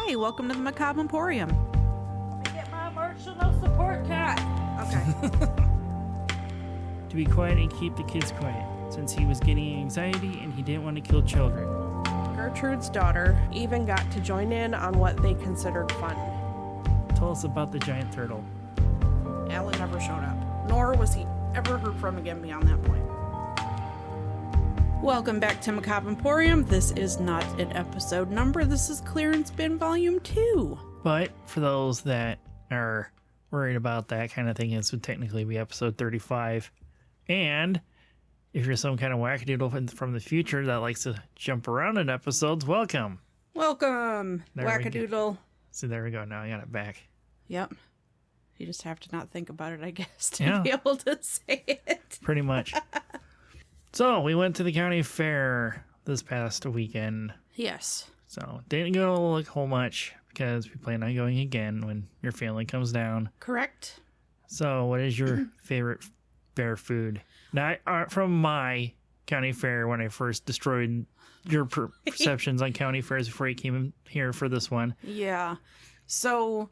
Hi, welcome to the Macabre Emporium. Let me get my emotional support cat. Okay. To be quiet and keep the kids quiet, since he was getting anxiety and he didn't want to kill children. Gertrude's daughter even got to join in on what they considered fun. Tell us about the giant turtle. Alan never showed up, nor was he ever heard from again beyond that point. Welcome back to Macabre Emporium. This is not an episode number. This is Clearance Bin Volume 2. But for those that are worried about that kind of thing, this would technically be episode 35. And if you're some kind of wackadoodle from the future that likes to jump around in episodes, welcome. Welcome, There we go. wackadoodle. So there we go. Now I got it back. Yep. You just have to not think about it, I guess, to Yeah. be able to say it. Pretty much. So we went to the county fair this past weekend. Yes. So didn't go a whole much because we plan on going again when your family comes down. Correct. So what is your favorite fair food? Not from my county fair when I first destroyed your perceptions on county fairs before you came in here for this one. Yeah. So,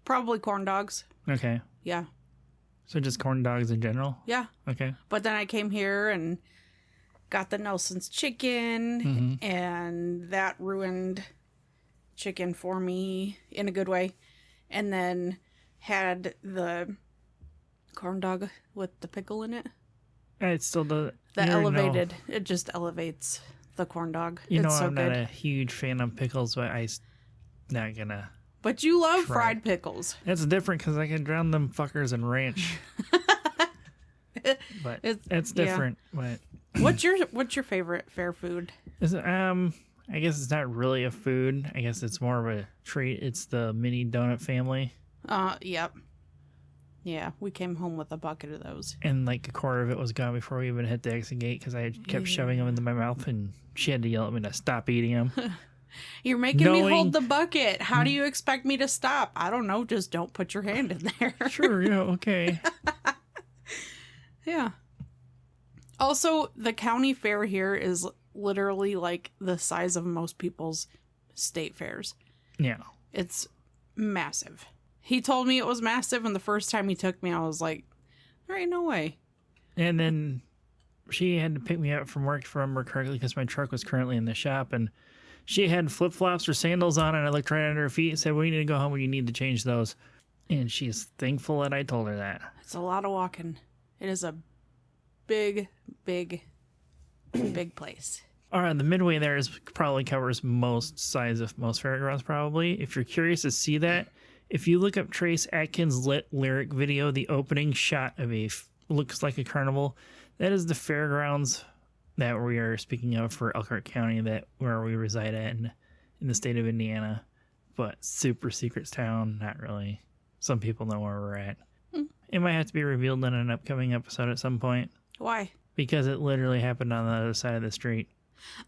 probably corn dogs. Okay. Yeah. So just corn dogs in general? Yeah. Okay. But then I came here and got the Nelson's chicken, and that ruined chicken for me in a good way. And then had the corn dog with the pickle in it. It still does. That elevated. It just elevates the corn dog. You know, it's so I'm good. not a huge fan of pickles, but I'm not gonna. But you love Try fried it. pickles. It's different because I can drown them fuckers in ranch. But it's different. But What's your favorite fair food? is it, I guess it's not really a food. I guess it's more of a treat. It's the mini donut family, Yep. Yeah, we came home with a bucket of those. and like a quarter of it was gone before we even hit the exit gate because I had kept shoving them into my mouth, and she had to yell at me to stop eating them. You're making me Knowing- hold the bucket. How do you expect me to stop? I don't know. Just don't put your hand in there. Sure, yeah, okay. Yeah. Also, the county fair here is literally like the size of most people's state fairs. Yeah. It's massive. He told me it was massive, and the first time he took me, I was like, there ain't no way. And then she had to pick me up from work, if I remember correctly, because my truck was currently in the shop, and she had flip-flops or sandals on, and I looked right under her feet and said, well, you need to go home and you need to change those. And she's thankful that I told her that. It's a lot of walking. It is a big, big, big place. All right, the midway there probably covers most sides of most fairgrounds, probably. If you're curious to see that, if you look up Trace Atkins' lyric video, the opening shot of looks like a carnival, that is the fairgrounds that we are speaking of for Elkhart County, where we reside at in the state of Indiana. But super secret town, not really. Some people know where we're at. It might have to be revealed in an upcoming episode at some point. Why? Because it literally happened on the other side of the street.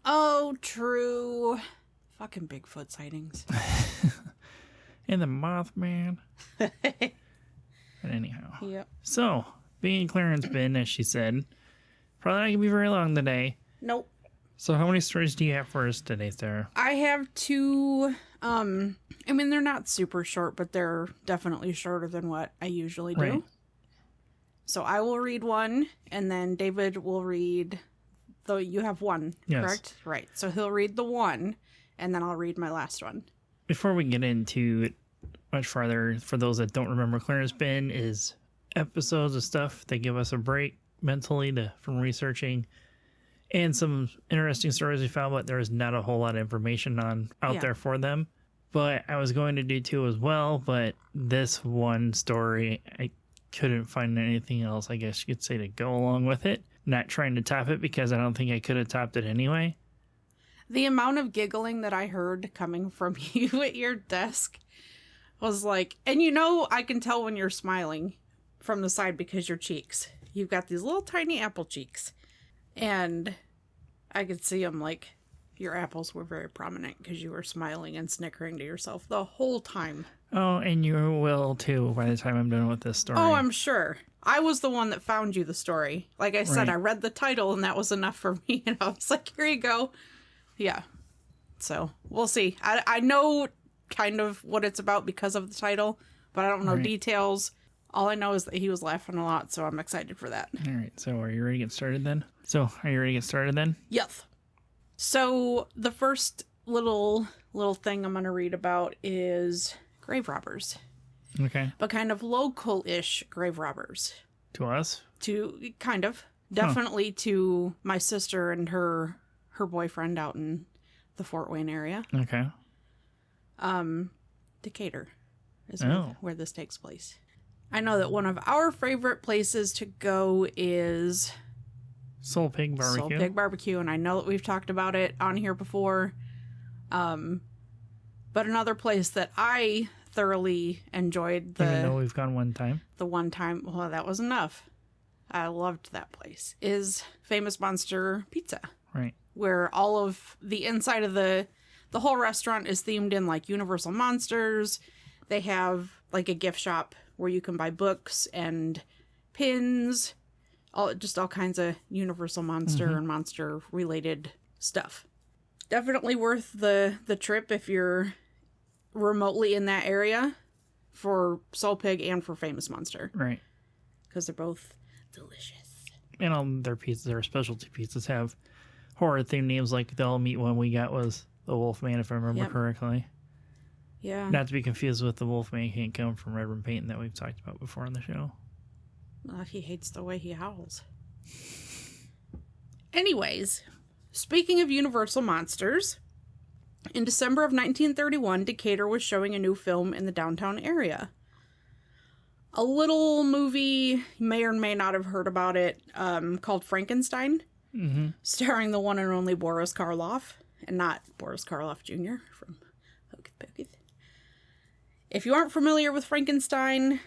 Oh, true. Fucking Bigfoot sightings. And the Mothman. But anyhow. Yep. So, being Clarence bin, as she said, probably not going to be very long today. Nope. So how many stories do you have for us today, Sarah? I have two, I mean, they're not super short, but they're definitely shorter than what I usually do. Right. So I will read one, and then David will read, though you have one, Yes. correct? Right. So he'll read the one, and then I'll read my last one. Before we get into it much farther, for those that don't remember, Clarence bin is episodes of stuff that give us a break mentally from researching and some interesting stories we found, but there is not a whole lot of information out there for them. But I was going to do two as well, but this one story, I couldn't find anything else, I guess you could say, to go along with it. Not trying to top it because I don't think I could have topped it anyway. The amount of giggling that I heard coming from you at your desk was like, and I can tell when you're smiling from the side because your cheeks. You've got these little tiny apple cheeks. And I could see them like your apples were very prominent because you were smiling and snickering to yourself the whole time. Oh, and you will too by the time I'm done with this story. Oh, I'm sure. I was the one that found you the story. Like I said, Right. I read the title and that was enough for me. And I was like, here you go. Yeah. So we'll see. I know kind of what it's about because of the title, but I don't know details. All I know is that he was laughing a lot, so I'm excited for that. All right. So are you ready to get started then? Yes. So the first little thing I'm going to read about is grave robbers. Okay. But kind of local-ish grave robbers. To us? Kind of. Definitely to my sister and her boyfriend out in the Fort Wayne area. Okay. Decatur is where this takes place. I know that one of our favorite places to go is Soul Pig Barbecue. Soul Pig Barbecue, and I know that we've talked about it on here before. But another place that I thoroughly enjoyed even though we've gone one time. The one time, well, that was enough. I loved that place. Is Famous Monster Pizza. Right. Where all of the inside of the whole restaurant is themed in like Universal Monsters. They have like a gift shop where you can buy books and pins, all kinds of Universal Monster and monster related stuff. Definitely worth the trip if you're remotely in that area for Soul Pig and for Famous Monster. Right. Because they're both delicious. And all their pizzas, their specialty pizzas, have horror themed names. Like the all meat one we got was the Wolfman, if I remember correctly. Yeah. Not to be confused with the Wolfman Can't Come from Redmond Painting that we've talked about before on the show. He hates the way he howls. Anyways, speaking of Universal Monsters, in December of 1931, Decatur was showing a new film in the downtown area. A little movie, you may or may not have heard about it, called Frankenstein, starring the one and only Boris Karloff, and not Boris Karloff Jr. from Hocus Pocus. If you aren't familiar with Frankenstein,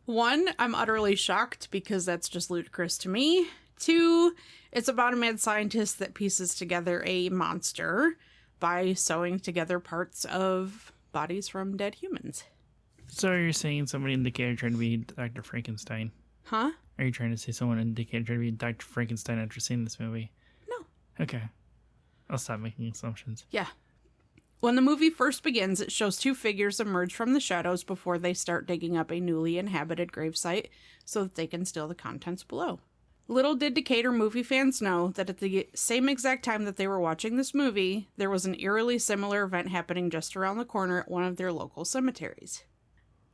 1, I'm utterly shocked because that's just ludicrous to me. 2, it's about a mad scientist that pieces together a monster by sewing together parts of bodies from dead humans. So you're saying somebody in Decatur trying to be Dr. Frankenstein? Huh? Are you trying to say someone in Decatur trying to be Dr. Frankenstein after seeing this movie? No. Okay. I'll stop making assumptions. Yeah. When the movie first begins, it shows 2 figures emerge from the shadows before they start digging up a newly inhabited gravesite so that they can steal the contents below. Little did Decatur movie fans know that at the same exact time that they were watching this movie, there was an eerily similar event happening just around the corner at one of their local cemeteries.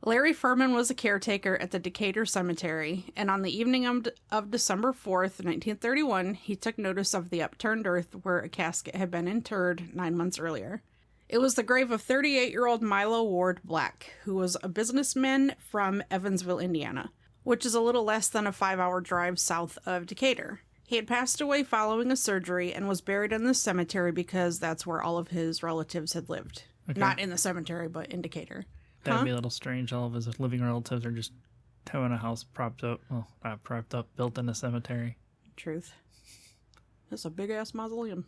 Larry Furman was a caretaker at the Decatur Cemetery, and on the evening of December 4th, 1931, he took notice of the upturned earth where a casket had been interred 9 months earlier. It was the grave of 38-year-old Milo Ward Black, who was a businessman from Evansville, Indiana, which is a little less than a 5-hour drive south of Decatur. He had passed away following a surgery and was buried in the cemetery because that's where all of his relatives had lived. Okay. Not in the cemetery, but in Decatur. That'd be a little strange. All of his living relatives are just having a house propped up. Well, not propped up, built in a cemetery. Truth. That's a big-ass mausoleum.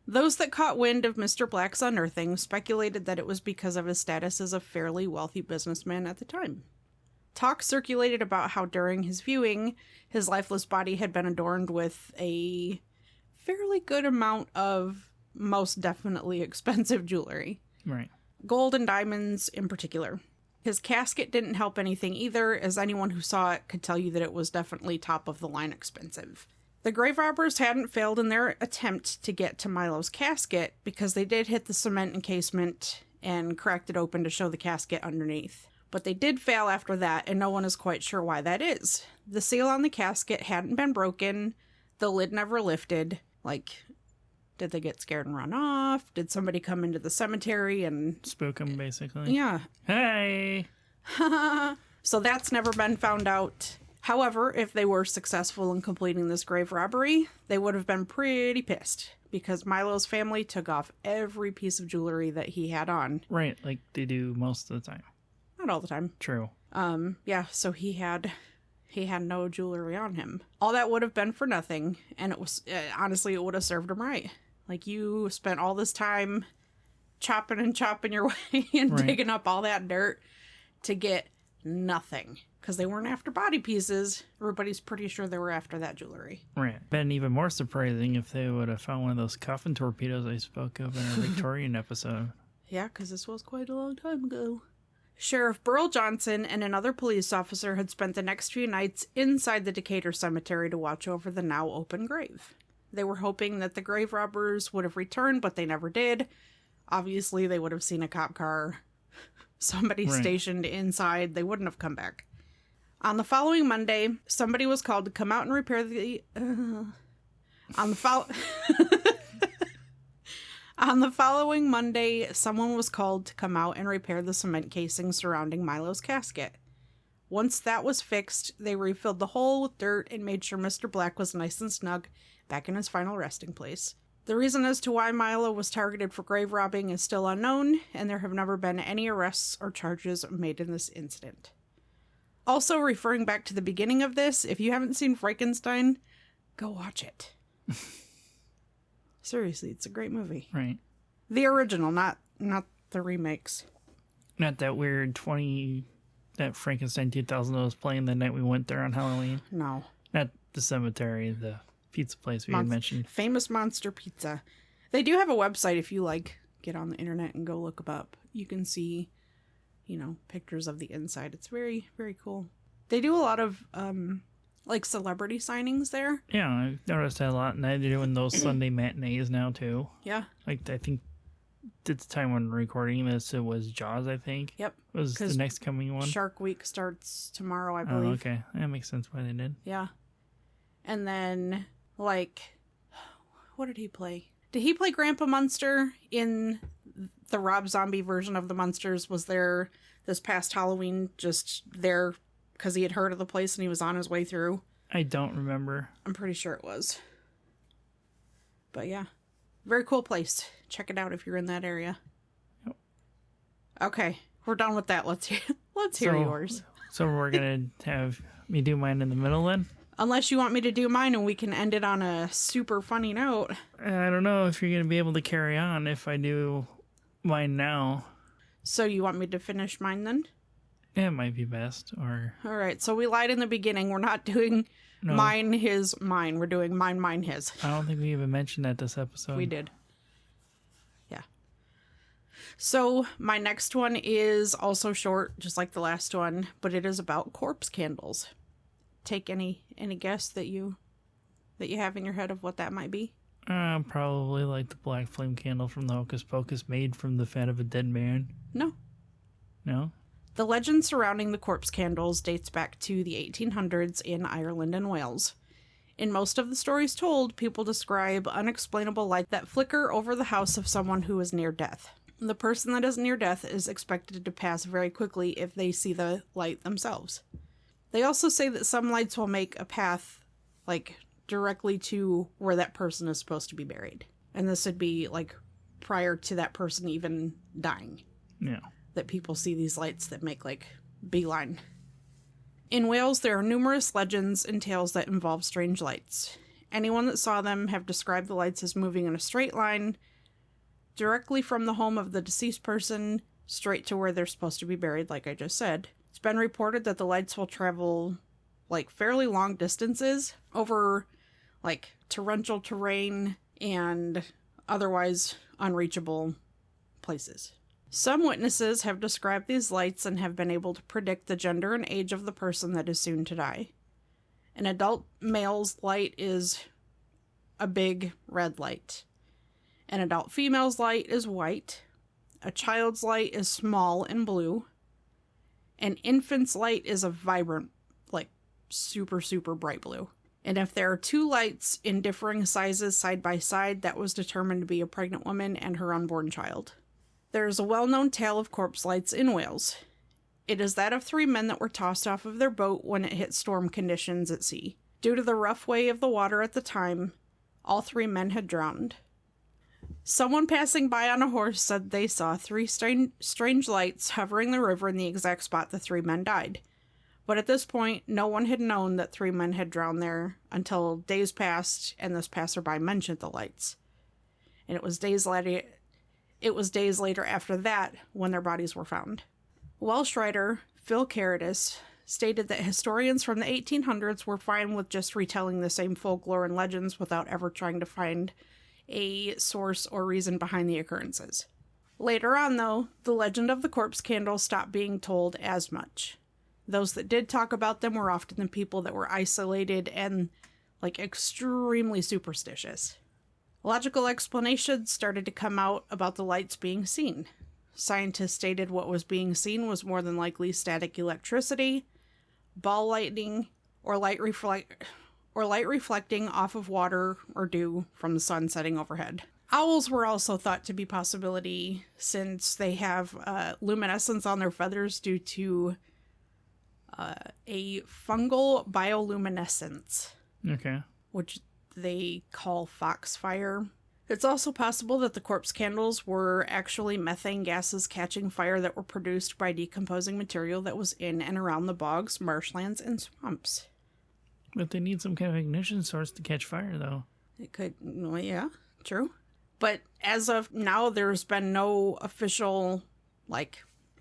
Those that caught wind of Mr. Black's unearthing speculated that it was because of his status as a fairly wealthy businessman at the time. Talk circulated about how during his viewing, his lifeless body had been adorned with a fairly good amount of most definitely expensive jewelry. Right. Gold and diamonds in particular. His casket didn't help anything either, as anyone who saw it could tell you that it was definitely top of the line expensive. The grave robbers hadn't failed in their attempt to get to Milo's casket because they did hit the cement encasement and cracked it open to show the casket underneath. But they did fail after that, and no one is quite sure why that is. The seal on the casket hadn't been broken, the lid never lifted. Like, did they get scared and run off? Did somebody come into the cemetery and... spook them, basically. Yeah. Hey! So that's never been found out. However, if they were successful in completing this grave robbery, they would have been pretty pissed because Milo's family took off every piece of jewelry that he had on. Right, like they do most of the time. Not all the time. True. Yeah, so he had no jewelry on him. All that would have been for nothing, and it was honestly, it would have served him right. Like, you spent all this time chopping your way and digging up all that dirt to get nothing. because they weren't after body pieces. Everybody's pretty sure they were after that jewelry. Right. Been even more surprising if they would have found one of those coffin torpedoes I spoke of in our Victorian episode. Yeah, because this was quite a long time ago. Sheriff Burl Johnson and another police officer had spent the next few nights inside the Decatur Cemetery to watch over the now open grave. They were hoping that the grave robbers would have returned, but they never did. Obviously, they would have seen a cop car, somebody stationed inside. They wouldn't have come back. On the following Monday, somebody was called to come out and repair the... On the following Monday, someone was called to come out and repair the cement casing surrounding Milo's casket. Once that was fixed, they refilled the hole with dirt and made sure Mr. Black was nice and snug back in his final resting place. The reason as to why Milo was targeted for grave robbing is still unknown, and there have never been any arrests or charges made in this incident. Also, referring back to the beginning of this, if you haven't seen Frankenstein, go watch it. Seriously, it's a great movie. Right. The original, not the remakes. Not that weird that Frankenstein 2000 was playing the night we went there on Halloween. No. Not the cemetery, the pizza place we had mentioned. Famous Monster Pizza. They do have a website if you get on the internet and go look them up. You can see, pictures of the inside. It's very, very cool. They do a lot of celebrity signings there. Yeah, I've noticed that a lot, and they're doing those Sunday matinees now too. Yeah. I think at the time when recording this, it was Jaws, I think. Yep. Was the next coming one. Shark Week starts tomorrow, I believe. Oh, okay. That makes sense why they did. Yeah. And then, what did he play? Did he play Grandpa Munster in the Rob Zombie version of the Munsters? Was there this past Halloween just there because he had heard of the place and he was on his way through? I don't remember. I'm pretty sure it was. But yeah. Very cool place. Check it out if you're in that area. Yep. Okay. We're done with that. Let's hear yours. So we're going to have me do mine in the middle then? Unless you want me to do mine and we can end it on a super funny note. I don't know if you're going to be able to carry on if I do mine now. So you want me to finish mine then? Yeah, it might be best. Or all right. So we lied in the beginning. We're not doing mine, his, mine. We're doing mine, his. I don't think we even mentioned that this episode. We did. Yeah. So my next one is also short, just like the last one, but it is about corpse candles. Take any guess that you have in your head of what that might be? Probably like the black flame candle from the Hocus Pocus made from the fat of a dead man. No. No? The legend surrounding the corpse candles dates back to the 1800s in Ireland and Wales. In most of the stories told, people describe unexplainable light that flicker over the house of someone who is near death. The person that is near death is expected to pass very quickly if they see the light themselves. They also say that some lights will make a path, directly to where that person is supposed to be buried. And this would be, prior to that person even dying. Yeah. That people see these lights that make, beeline. In Wales, there are numerous legends and tales that involve strange lights. Anyone that saw them have described the lights as moving in a straight line, directly from the home of the deceased person, straight to where they're supposed to be buried, like I just said. It's been reported that the lights will travel, fairly long distances over, torrential terrain and otherwise unreachable places. Some witnesses have described these lights and have been able to predict the gender and age of the person that is soon to die. An adult male's light is a big red light. An adult female's light is white. A child's light is small and blue. An infant's light is a vibrant, super, super bright blue. And if there are two lights in differing sizes side by side, that was determined to be a pregnant woman and her unborn child. There is a well-known tale of corpse lights in Wales. It is that of 3 men that were tossed off of their boat when it hit storm conditions at sea. Due to the rough way of the water at the time, all 3 men had drowned. Someone passing by on a horse said they saw 3 strange lights hovering the river in the exact spot the 3 men died. But at this point, no one had known that 3 men had drowned there until days passed and this passerby mentioned the lights. And it was days later after that when their bodies were found. Welsh writer Phil Caritas stated that historians from the 1800s were fine with just retelling the same folklore and legends without ever trying to find a source or reason behind the occurrences. Later on, though, the legend of the corpse candle stopped being told as much. Those that did talk about them were often the people that were isolated and, extremely superstitious. Logical explanations started to come out about the lights being seen. Scientists stated what was being seen was more than likely static electricity, ball lightning, or light reflecting off of water or dew from the sun setting overhead. Owls were also thought to be a possibility since they have luminescence on their feathers due to a fungal bioluminescence. Okay. Which they call foxfire. It's also possible that the corpse candles were actually methane gases catching fire that were produced by decomposing material that was in and around the bogs, marshlands, and swamps. But they need some kind of ignition source to catch fire, though. It could, well, yeah, true. But as of now, there's been no official,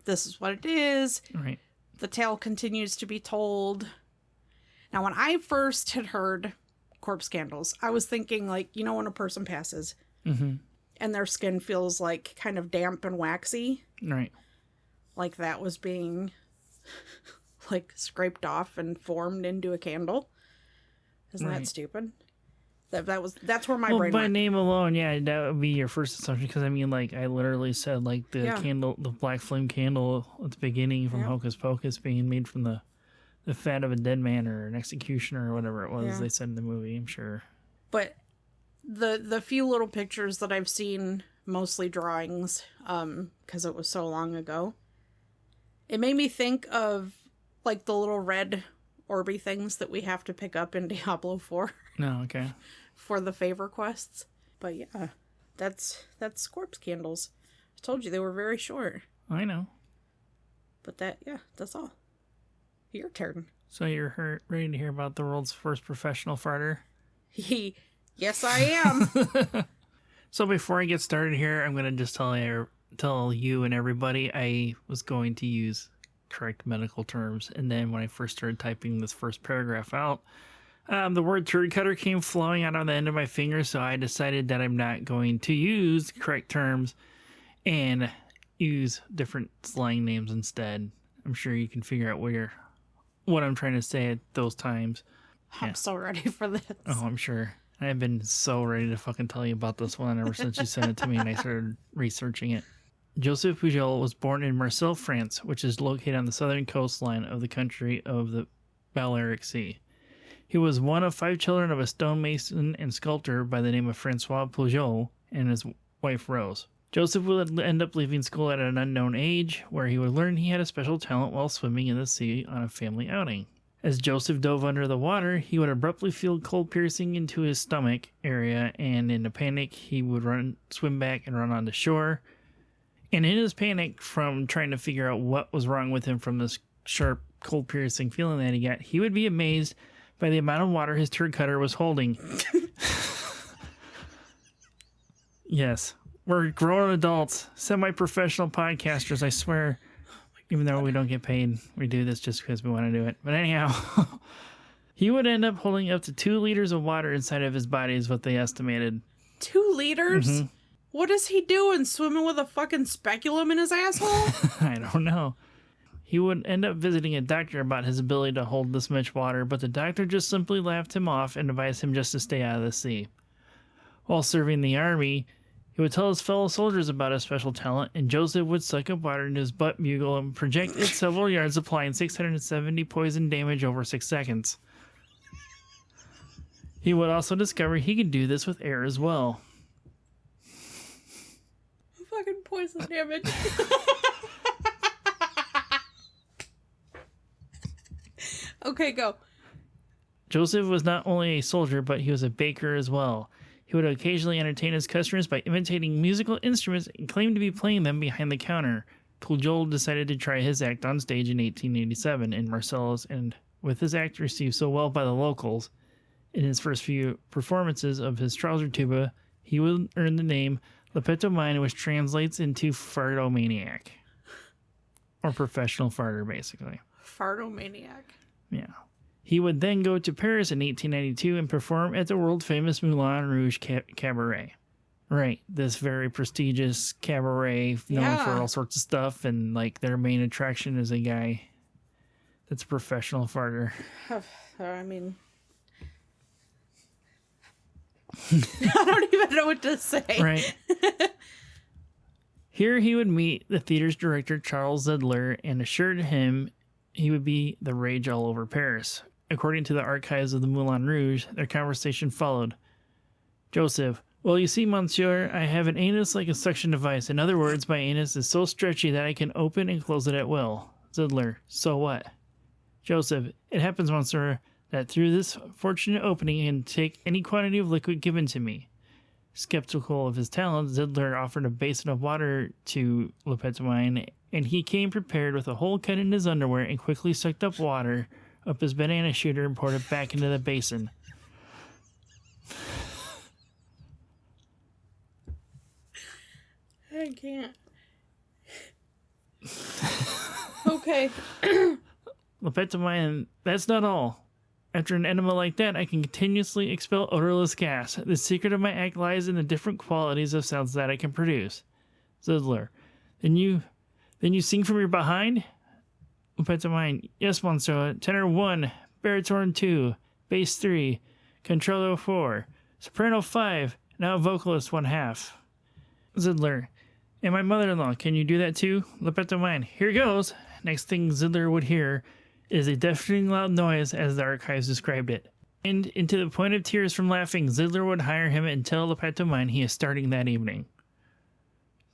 this is what it is. Right. The tale continues to be told. Now, when I first had heard corpse candles, I was thinking, when a person passes and their skin feels kind of damp and waxy. Right. Like that was being scraped off and formed into a candle. Isn't that stupid? That's where my brain by went. name alone, yeah, that would be your first assumption, because I literally said candle, the black flame candle at the beginning from Hocus Pocus being made from the fat of a dead man or an executioner or whatever it was they said in the movie, I'm sure. But the few little pictures that I've seen, mostly drawings, because it was so long ago, it made me think of the little red orby things that we have to pick up in Diablo 4. No, okay. For the favor quests. But yeah, that's corpse candles. I told you they were very short. I know. But that's all. Your turn. So you're ready to hear about the world's first professional farter? Yes, I am. So before I get started here, I'm going to just tell you and everybody I was going to use correct medical terms. And then when I first started typing this first paragraph out, the word turd cutter came flowing out on the end of my finger, so I decided that I'm not going to use correct terms and use different slang names instead. I'm sure you can figure out what I'm trying to say at those times. I'm so ready for this. Oh, I'm sure. I've been so ready to fucking tell you about this one ever since you sent it to me and I started researching it. Joseph Pujol was born in Marseille, France, which is located on the southern coastline of the country of the Balearic Sea. He was one of 5 children of a stonemason and sculptor by the name of Francois Pujol and his wife Rose. Joseph would end up leaving school at an unknown age, where he would learn he had a special talent while swimming in the sea on a family outing. As Joseph dove under the water, he would abruptly feel cold piercing into his stomach area, and in a panic, he would swim back and run onto shore. And in his panic from trying to figure out what was wrong with him from this sharp, cold piercing feeling that he got, he would be amazed by the amount of water his turd cutter was holding. Yes. We're grown adults, semi-professional podcasters, I swear. Even though we don't get paid, we do this just because we want to do it. But anyhow, he would end up holding up to 2 liters of water inside of his body is what they estimated. 2 liters? Mm-hmm. What is he doing? Swimming with a fucking speculum in his asshole? I don't know. He would end up visiting a doctor about his ability to hold this much water, but the doctor just simply laughed him off and advised him just to stay out of the sea. While serving the army, he would tell his fellow soldiers about his special talent, and Joseph would suck up water into his butt bugle and project it several yards, applying 670 poison damage over 6 seconds. He would also discover he could do this with air as well. Fucking poison damage. Okay, go. Joseph was not only a soldier, but he was a baker as well. He would occasionally entertain his customers by imitating musical instruments and claimed to be playing them behind the counter. Pujol decided to try his act on stage in 1887 in Marseilles, and with his act received so well by the locals, in his first few performances of his trouser tuba, he would earn the name Lepetomane, which translates into fartomaniac. Or professional farter, basically. Fartomaniac. Yeah. He would then go to Paris in 1892 and perform at the world-famous Moulin Rouge Cabaret. Right, this very prestigious cabaret known for all sorts of stuff, and like their main attraction is a guy that's a professional farter. I mean, I don't even know what to say. Right. Here he would meet the theater's director, Charles Zidler, and assured him he would be the rage all over Paris. According to the archives of the Moulin Rouge, their conversation followed. Joseph: well, you see, monsieur, I have an anus like a suction device. In other words, my anus is so stretchy that I can open and close it at will. Zidler: so what? Joseph: it happens, monsieur, that through this fortunate opening I can take any quantity of liquid given to me. Skeptical of his talent, Zidler offered a basin of water to Le Pétomane, and he came prepared with a hole cut in his underwear and quickly sucked up water up his banana shooter and poured it back into the basin. I can't. Okay. Le Pétomane: that's not all. After an enema like that, I can continuously expel odorless gas. The secret of my act lies in the different qualities of sounds that I can produce. Zidler: Then you sing from your behind? Le Pétomane: yes, monsieur. Tenor 1, baritone 2, bass 3, contralto 4, soprano 5, now vocalist 1/2. Zidler: and my mother-in-law, can you do that too? Le Pétomane: here goes. Next thing Zidler would hear is a deafening loud noise, as the archives described it. And into the point of tears from laughing, Zidler would hire him and tell Le Pétomane he is starting that evening.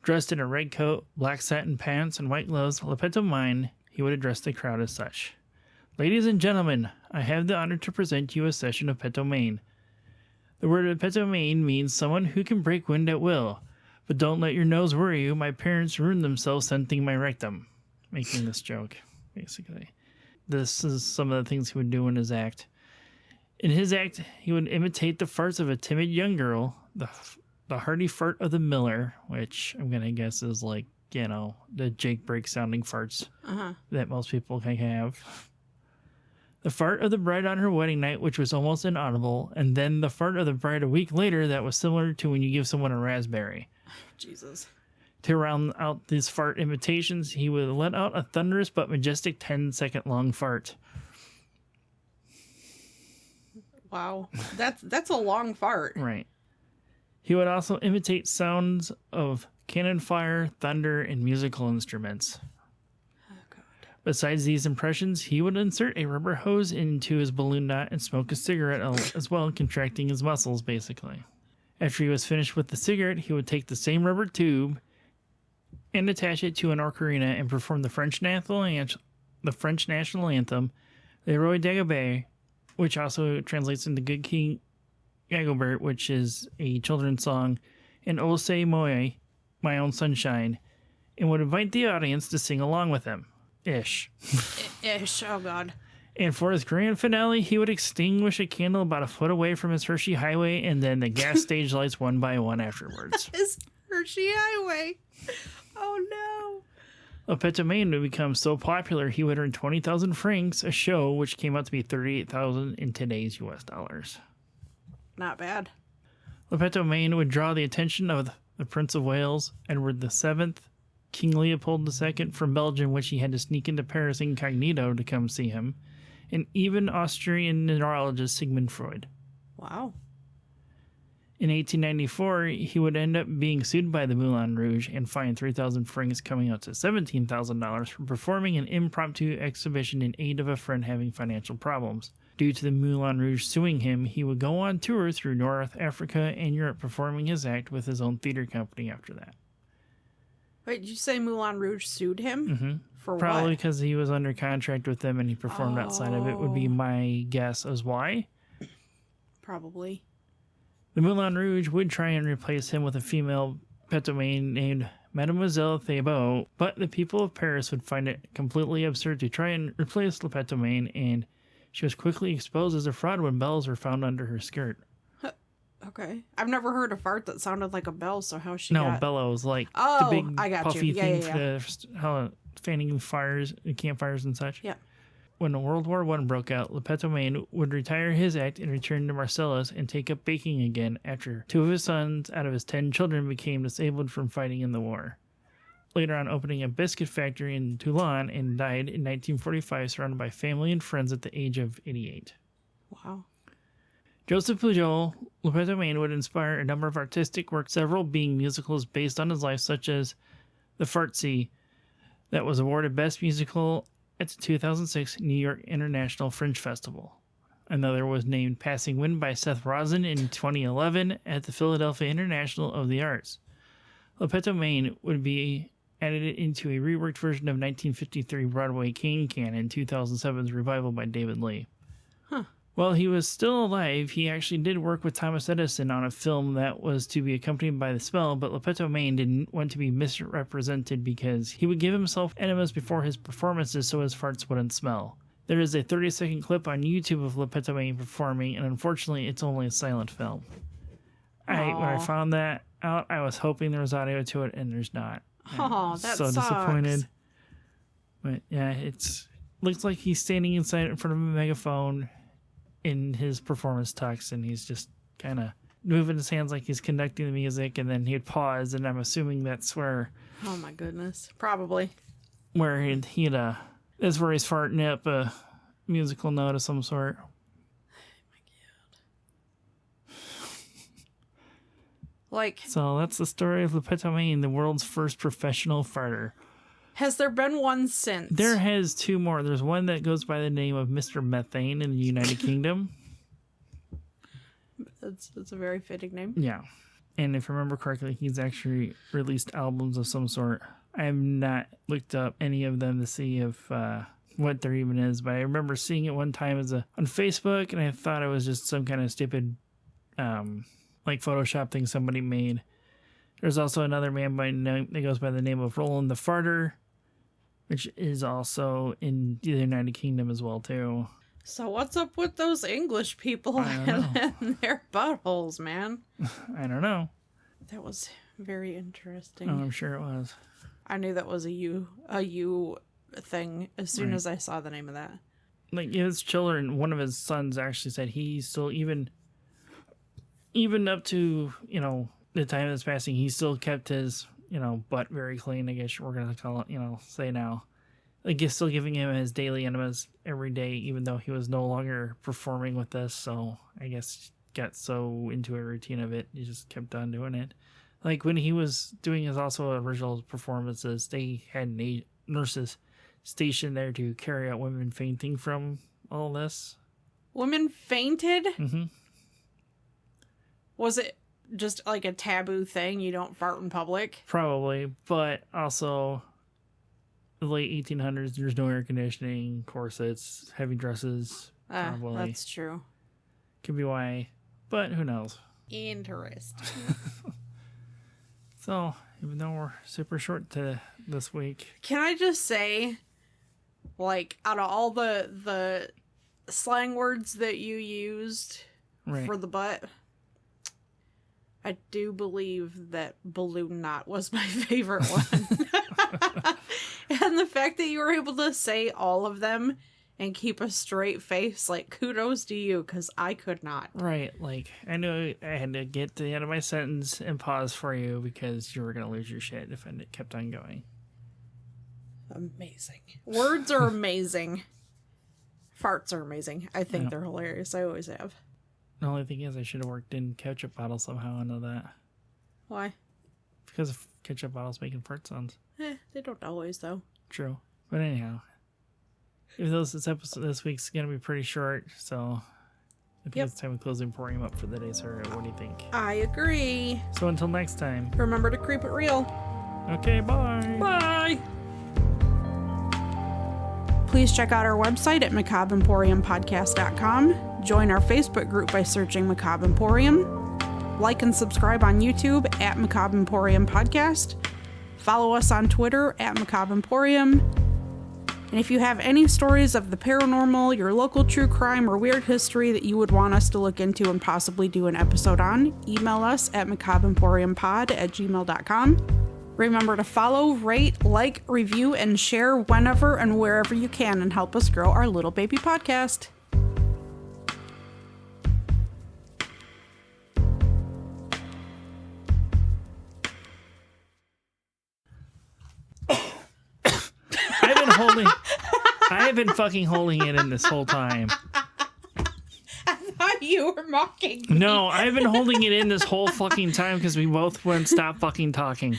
Dressed in a red coat, black satin pants, and white gloves, Le Pétomane, he would address the crowd as such. Ladies and gentlemen, I have the honor to present you a session of Pétomane. The word Pétomane means someone who can break wind at will. But don't let your nose worry you. My parents ruined themselves scenting my rectum. Making this joke, basically. This is some of the things he would do in his act. In his act, he would imitate the farts of a timid young girl, the hearty fart of the miller, which I'm going to guess is like, you know, the Jake Break sounding farts that most people can have. The fart of the bride on her wedding night, which was almost inaudible, and then the fart of the bride a week later that was similar to when you give someone a raspberry. Jesus. To round out these fart imitations, he would let out a thunderous but majestic 10-second long fart. Wow. That's a long fart. Right. He would also imitate sounds of cannon fire, thunder, and musical instruments. Oh, God. Besides these impressions, he would insert a rubber hose into his balloon knot and smoke a cigarette as well, contracting his muscles, basically. After he was finished with the cigarette, he would take the same rubber tube and attach it to an ocarina and perform the French national anthem, Le Roi Dagobert, which also translates into Good King Dagobert, which is a children's song, and O Say Moi, My Own Sunshine, and would invite the audience to sing along with him. Ish. Ish. Oh, God. And for his grand finale, he would extinguish a candle about a foot away from his Hershey Highway, and then the gas stage lights one by one afterwards. His Hershey Highway. Oh, no. Le Pétomane would become so popular, he would earn 20,000 francs a show, which came out to be 38,000 in today's U.S. dollars. Not bad. Le Pétomane would draw the attention of the Prince of Wales, Edward VII, King Leopold II from Belgium, which he had to sneak into Paris incognito to come see him, and even Austrian neurologist Sigmund Freud. Wow. In 1894, he would end up being sued by the Moulin Rouge and fined 3,000 francs, coming out to $17,000 for performing an impromptu exhibition in aid of a friend having financial problems. Due to the Moulin Rouge suing him, he would go on tour through North Africa and Europe, performing his act with his own theater company after that. Wait, did you say Moulin Rouge sued him? Mm-hmm. For Probably what? because he was under contract with them and he performed outside of it, would be my guess as why. Probably. The Moulin Rouge would try and replace him with a female Pétomane named Mademoiselle Thébault, but the people of Paris would find it completely absurd to try and replace Le Pétomane, and she was quickly exposed as a fraud when bells were found under her skirt. Okay. I've never heard a fart that sounded like a bell, so how she No, got... bellows, like Oh, the big I got puffy you. Yeah, thing yeah, yeah. for fanning fires, campfires and such. Yeah. when World War I broke out, Lepetomaine would retire his act and return to Marcellus and take up baking again after 2 of his sons out of his 10 children became disabled from fighting in the war. Later on opening a biscuit factory in Toulon and died in 1945 surrounded by family and friends at the age of 88. Wow. Joseph Pujol, Lepetomaine would inspire a number of artistic works, several being musicals based on his life, such as The Fartsy, that was awarded Best Musical at the 2006 New York International Fringe Festival. Another was named Passing Wind by Seth Rogen in 2011 at the Philadelphia International of the Arts. Lepetomaine would be added into a reworked version of 1953 Broadway Can Can in 2007's revival by David Lee. Huh. While he was still alive, he actually did work with Thomas Edison on a film that was to be accompanied by the smell, but Lepetomaine didn't want to be misrepresented because he would give himself enemas before his performances so his farts wouldn't smell. There is a 30-second clip on YouTube of Lepetomaine performing, and unfortunately, it's only a silent film. When I found that out, I was hoping there was audio to it, and there's not. Oh, that so sucks. Disappointed. But yeah, looks like he's standing inside in front of a megaphone in his performance tux, and he's just kind of moving his hands like he's conducting the music, and then he'd pause, and I'm assuming that's where... Oh my goodness. Probably. Where that's where he's farting up a musical note of some sort. Oh my god. Like... So that's the story of Lepetomaine, the world's first professional farter. Has there been one since? There has 2 more. There's one that goes by the name of Mr. Methane in the United Kingdom. That's a very fitting name. Yeah. And if I remember correctly, he's actually released albums of some sort. I have not looked up any of them to see if what there even is, but I remember seeing it one time on Facebook, and I thought it was just some kind of stupid like Photoshop thing somebody made. There's also another man that goes by the name of Roland the Farter, which is also in the United Kingdom as well, too. So what's up with those English people and their buttholes, man? I don't know. That was very interesting. Oh, I'm sure it was. I knew that was a you thing as soon as I saw the name of that. Like his children, one of his sons actually said he still even up to, the time of his passing, he still kept his, butt very clean, I guess we're going to call it, say now. Like, he's still giving him his daily enemas every day, even though he was no longer performing with this, so I guess got so into a routine of it, he just kept on doing it. Like, when he was doing his also original performances, they had nurses stationed there to carry out women fainting from all this. Women fainted? Mm-hmm. Was it just like a taboo thing? You don't fart in public? Probably, but also the late 1800s, there's no air conditioning, corsets, heavy dresses. Probably. That's true. Could be why, but who knows? Interesting. So, even though we're super short this week. Can I just say, like, out of all the slang words that you used for the butt, I do believe that balloon knot was my favorite one. And the fact that you were able to say all of them and keep a straight face, like, kudos to you, because I could not. Right, like, I knew I had to get to the end of my sentence and pause for you because you were going to lose your shit if I kept on going. Amazing. Words are amazing. Farts are amazing. I think they're hilarious. I always have. The only thing is I should have worked in ketchup bottles somehow. I know that. Why? Because of ketchup bottles making fart sounds. They don't always, though. True. But anyhow, even though this week's going to be pretty short, so I think it's time to close the Emporium up for the day, sir. What do you think? I agree. So until next time. Remember to creep it real. Okay, bye. Bye. Please check out our website at macabreemporiumpodcast.com. Join our Facebook group by searching Macabre Emporium. Like and subscribe on YouTube at Macabre Emporium Podcast. Follow us on Twitter at Macabre Emporium. And if you have any stories of the paranormal, your local true crime, or weird history that you would want us to look into and possibly do an episode on, email us at macabreemporiumpod@gmail.com. Remember to follow, rate, like, review, and share whenever and wherever you can and help us grow our little baby podcast. I have been fucking holding it in this whole time. I thought you were mocking me. No, I've been holding it in this whole fucking time because we both wouldn't stop fucking talking.